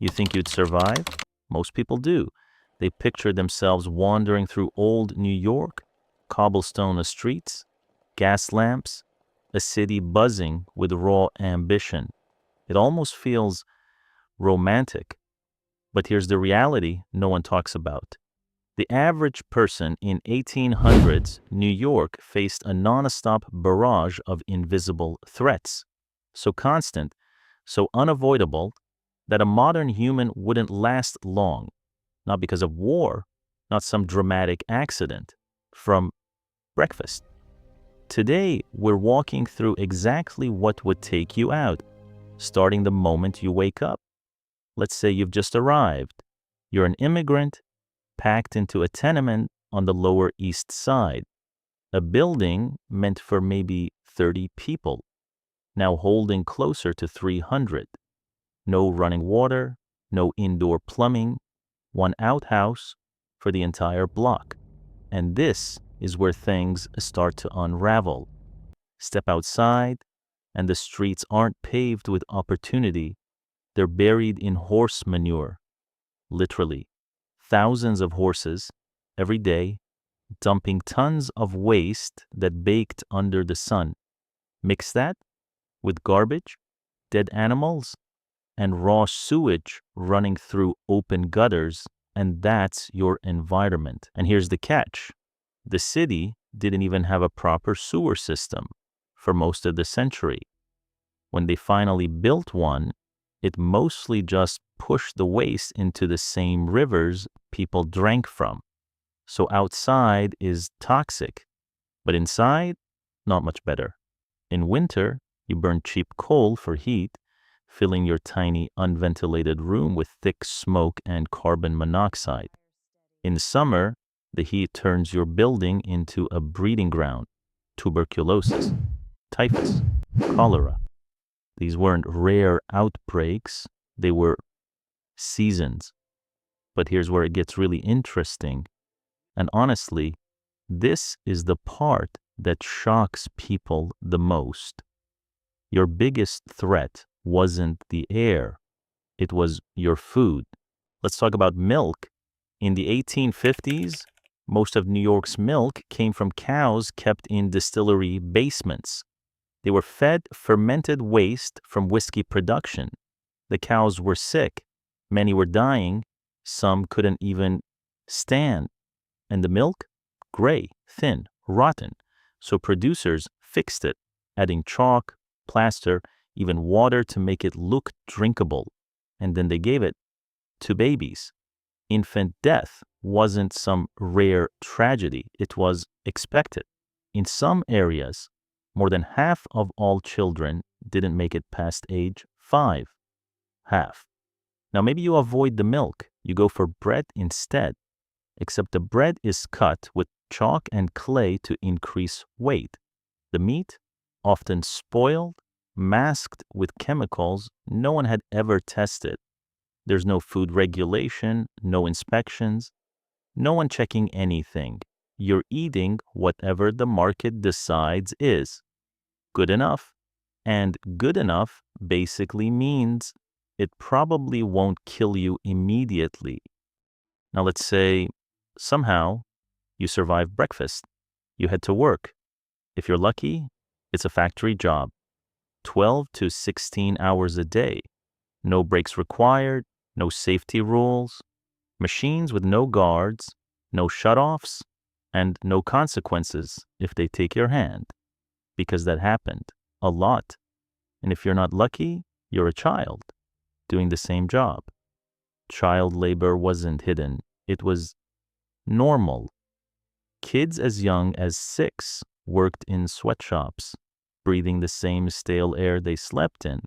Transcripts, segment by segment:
You think you'd survive? Most people do. They picture themselves wandering through old New York, cobblestone streets, gas lamps, a city buzzing with raw ambition. It almost feels romantic. But here's the reality no one talks about. The average person in 1800s New York faced a non-stop barrage of invisible threats, so constant, so unavoidable, that a modern human wouldn't last long, not because of war, not some dramatic accident, from breakfast. Today, we're walking through exactly what would take you out, starting the moment you wake up. Let's say you've just arrived. You're an immigrant packed into a tenement on the Lower East Side, a building meant for maybe 30 people, now holding closer to 300. No running water, no indoor plumbing, one outhouse for the entire block. And this is where things start to unravel. Step outside, and the streets aren't paved with opportunity, they're buried in horse manure, literally. Thousands of horses every day dumping tons of waste that baked under the sun. Mix that with garbage, dead animals, and raw sewage running through open gutters, and that's your environment. And here's the catch. The city didn't even have a proper sewer system for most of the century. When they finally built one, it mostly just pushed the waste into the same rivers people drank from. So outside is toxic, but inside, not much better. In winter, you burn cheap coal for heat, filling your tiny unventilated room with thick smoke and carbon monoxide. In summer, the heat turns your building into a breeding ground. Tuberculosis, typhus, cholera. These weren't rare outbreaks, they were seasons. But here's where it gets really interesting. And honestly, this is the part that shocks people the most. Your biggest threat wasn't the air, it was your food. Let's talk about milk. In the 1850s, most of New York's milk came from cows kept in distillery basements. They were fed fermented waste from whiskey production. The cows were sick, many were dying, some couldn't even stand. And the milk? Gray, thin, rotten. So producers fixed it, adding chalk, plaster, even water to make it look drinkable. And then they gave it to babies. Infant death wasn't some rare tragedy, it was expected. In some areas, more than half of all children didn't make it past age 5. Half. Now maybe you avoid the milk, you go for bread instead, except the bread is cut with chalk and clay to increase weight. The meat, often spoiled, masked with chemicals no one had ever tested. There's no food regulation, no inspections, no one checking anything. You're eating whatever the market decides is good enough. And good enough basically means it probably won't kill you immediately. Now let's say somehow you survive breakfast. You head to work. If you're lucky, it's a factory job. 12 to 16 hours a day. No breaks required, no safety rules, machines with no guards, no shutoffs, and no consequences if they take your hand. Because that happened a lot. And if you're not lucky, you're a child doing the same job. Child labor wasn't hidden. It was normal. Kids as young as 6 worked in sweatshops, breathing the same stale air they slept in,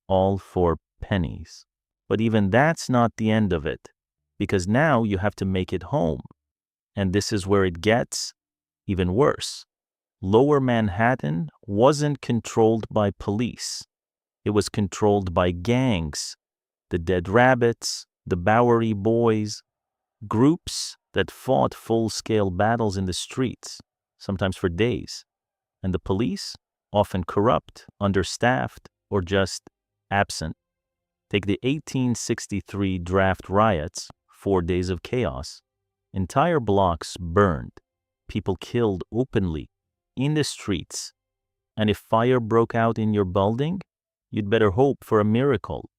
all for pennies. But even that's not the end of it, because now you have to make it home. And this is where it gets even worse. Lower Manhattan wasn't controlled by police. It was controlled by gangs, the Dead Rabbits, the Bowery Boys, groups that fought full-scale battles in the streets, sometimes for days. And the police, often corrupt, understaffed, or just absent. Take the 1863 draft riots, 4 days of chaos. Entire blocks burned, people killed openly, in the streets. And if fire broke out in your building, you'd better hope for a miracle.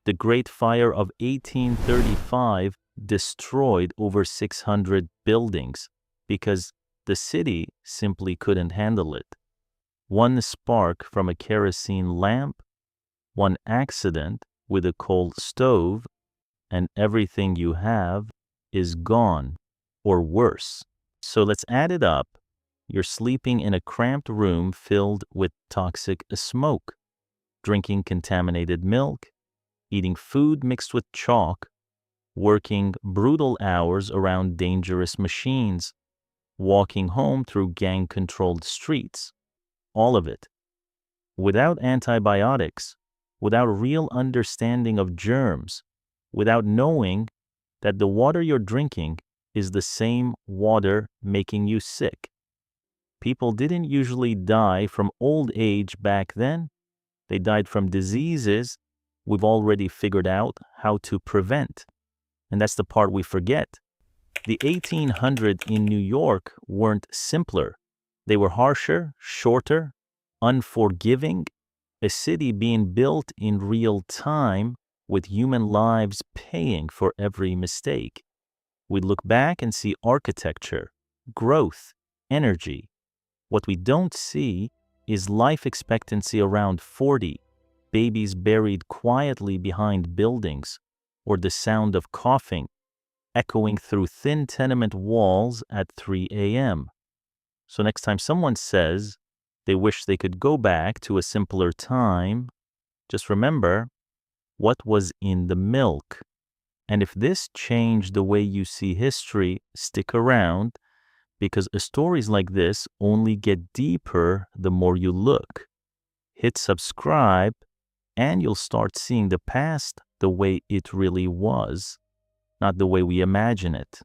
The Great Fire of 1835 destroyed over 600 buildings because the city simply couldn't handle it. One spark from a kerosene lamp, one accident with a coal stove, and everything you have is gone, or worse. So let's add it up. You're sleeping in a cramped room filled with toxic smoke, drinking contaminated milk, eating food mixed with chalk, working brutal hours around dangerous machines, walking home through gang-controlled streets. All of it. Without antibiotics, without a real understanding of germs, without knowing that the water you're drinking is the same water making you sick. People didn't usually die from old age back then. They died from diseases we've already figured out how to prevent. And that's the part we forget. The 1800s in New York weren't simpler. They were harsher, shorter, unforgiving, a city being built in real time with human lives paying for every mistake. We look back and see architecture, growth, energy. What we don't see is life expectancy around 40, babies buried quietly behind buildings, or the sound of coughing echoing through thin tenement walls at 3 a.m. So next time someone says they wish they could go back to a simpler time, just remember what was in the milk. And if this changed the way you see history, stick around, because stories like this only get deeper the more you look. Hit subscribe, and you'll start seeing the past the way it really was, not the way we imagine it.